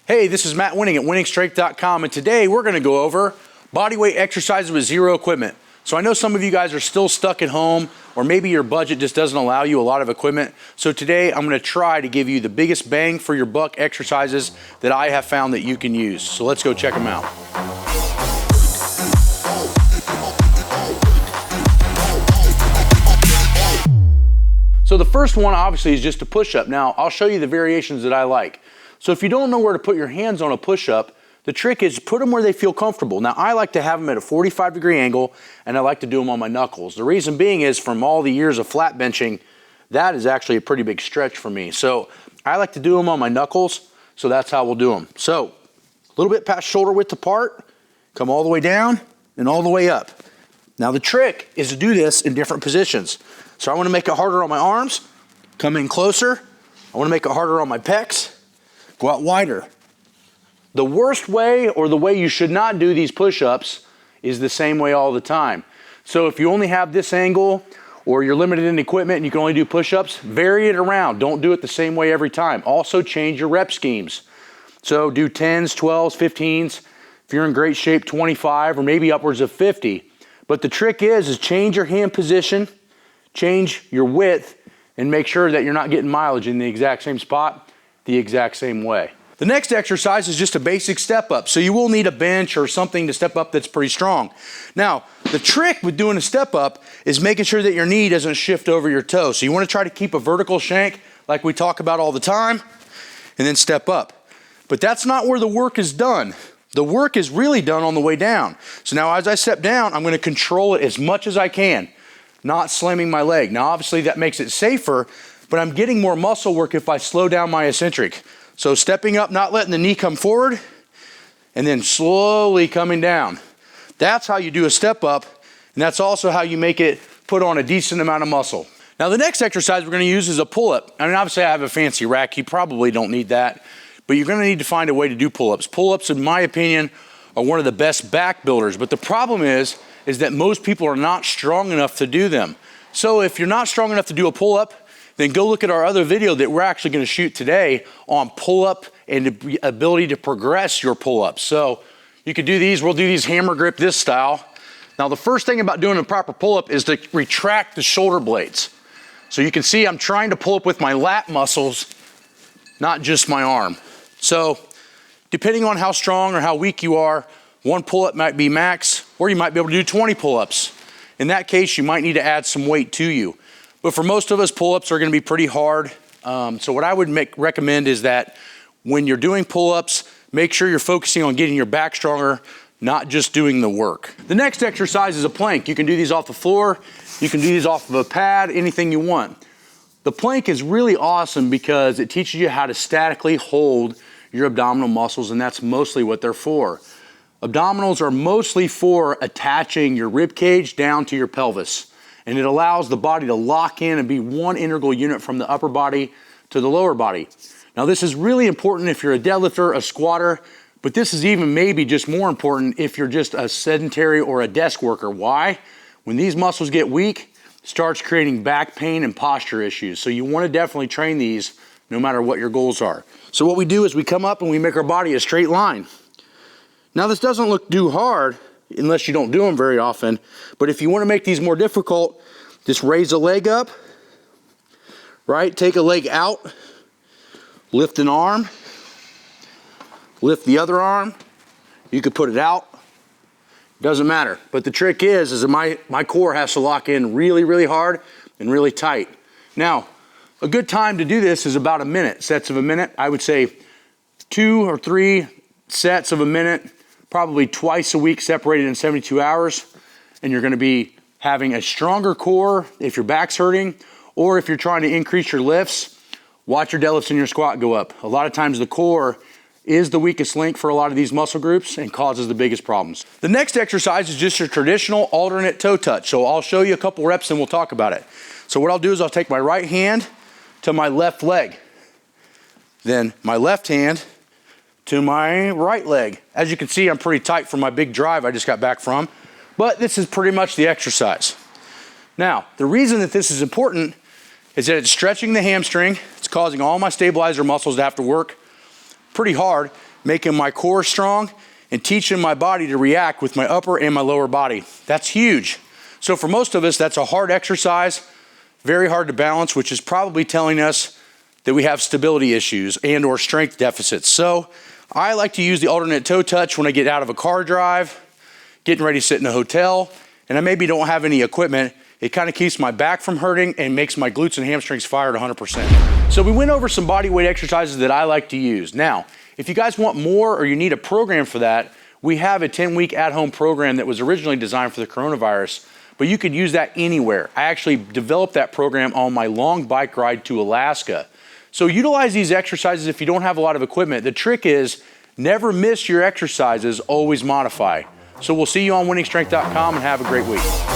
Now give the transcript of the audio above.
Hey, this is Matt Wenning at WenningStrength.com, and today we're going to go over body weight exercises with zero equipment. So I know some of you guys are still stuck at home, or maybe your budget just doesn't allow you a lot of equipment. So today I'm going to try to give you the biggest bang for your buck exercises that I have found that you can use. So let's go check them out. So the first one obviously is just a push-up. Now I'll show you the variations that I like. So if you don't know where to put your hands on a push-up, the trick is put them where they feel comfortable. Now I like to have them at a 45-degree angle, and I like to do them on my knuckles. The reason being is from all the years of flat benching, that is actually a pretty big stretch for me. So I like to do them on my knuckles, so that's how we'll do them. So a little bit past shoulder width apart, come all the way down and all the way up. Now the trick is to do this in different positions. So I want to make it harder on my arms, come in closer. I want to make it harder on my pecs, go out wider. The worst way, or the way you should not do these push-ups, is the same way all the time. So if you only have this angle, or you're limited in equipment and you can only do push-ups, vary it around. Don't do it the same way every time. Also change your rep schemes. So do 10s, 12s, 15s. If you're in great shape, 25 or maybe upwards of 50. But the trick is change your hand position, change your width, and make sure that you're not getting mileage in the exact same spot, the exact same way. The next exercise is just a basic step up. So you will need a bench or something to step up that's pretty strong. Now, the trick with doing a step up is making sure that your knee doesn't shift over your toe. So you want to try to keep a vertical shank like we talk about all the time, and then step up. But that's not where the work is done. The work is really done on the way down. So now as I step down, I'm going to control it as much as I can, not slamming my leg. Now obviously that makes it safer, but I'm getting more muscle work if I slow down my eccentric. So stepping up, not letting the knee come forward, and then slowly coming down. That's how you do a step up, and that's also how you make it put on a decent amount of muscle. Now the next exercise we're going to use is a pull-up. I mean, obviously I have a fancy rack. You probably don't need that, but you're going to need to find a way to do pull-ups. Pull-ups, in my opinion, are one of the best back builders, but the problem is that most people are not strong enough to do them. So if you're not strong enough to do a pull-up, then go look at our other video that we're actually going to shoot today on pull-up and the ability to progress your pull-ups. So you could do these. We'll do these hammer grip this style. Now the first thing about doing a proper pull-up is to retract the shoulder blades. So you can see I'm trying to pull up with my lat muscles, not just my arm. So depending on how strong or how weak you are, one pull-up might be max, or you might be able to do 20 pull-ups. In that case, you might need to add some weight to you. But for most of us, pull-ups are going to be pretty hard. So what I would recommend is that when you're doing pull-ups, make sure you're focusing on getting your back stronger, not just doing the work. The next exercise is a plank. You can do these off the floor. You can do these off of a pad, anything you want. The plank is really awesome because it teaches you how to statically hold your abdominal muscles, and that's mostly what they're for. Abdominals are mostly for attaching your rib cage down to your pelvis. And it allows the body to lock in and be one integral unit from the upper body to the lower body. Now this is really important if you're a deadlifter, a squatter, but this is even maybe just more important if you're just a sedentary or a desk worker. Why? When these muscles get weak, it starts creating back pain and posture issues. So you want to definitely train these no matter what your goals are. So what we do is we come up and we make our body a straight line. Now this doesn't look too hard, unless you don't do them very often. But if you want to make these more difficult, just raise a leg up, right? Take a leg out, lift an arm, lift the other arm. You could put it out, doesn't matter. But the trick is that my core has to lock in really, really hard and really tight. Now, a good time to do this is about a minute, sets of a minute. I would say 2 or 3 sets of a minute, probably twice a week separated in 72 hours, and you're gonna be having a stronger core if your back's hurting, or if you're trying to increase your lifts, watch your deadlifts and your squat go up. A lot of times the core is the weakest link for a lot of these muscle groups and causes the biggest problems. The next exercise is just your traditional alternate toe touch. So I'll show you a couple reps and we'll talk about it. So what I'll do is I'll take my right hand to my left leg, then my left hand to my right leg. As you can see, I'm pretty tight from my big drive I just got back from, but this is pretty much the exercise. Now, the reason that this is important is that it's stretching the hamstring. It's causing all my stabilizer muscles to have to work pretty hard, making my core strong, and teaching my body to react with my upper and my lower body. That's huge. So for most of us, that's a hard exercise, very hard to balance, which is probably telling us that we have stability issues and or strength deficits. So I like to use the alternate toe touch when I get out of a car drive, getting ready to sit in a hotel, and I maybe don't have any equipment. It kind of keeps my back from hurting and makes my glutes and hamstrings fire at 100%. So we went over some body weight exercises that I like to use. Now, if you guys want more or you need a program for that, we have a 10-week at-home program that was originally designed for the coronavirus, but you could use that anywhere. I actually developed that program on my long bike ride to Alaska. So utilize these exercises if you don't have a lot of equipment. The trick is never miss your exercises, always modify. So we'll see you on winningstrength.com and have a great week.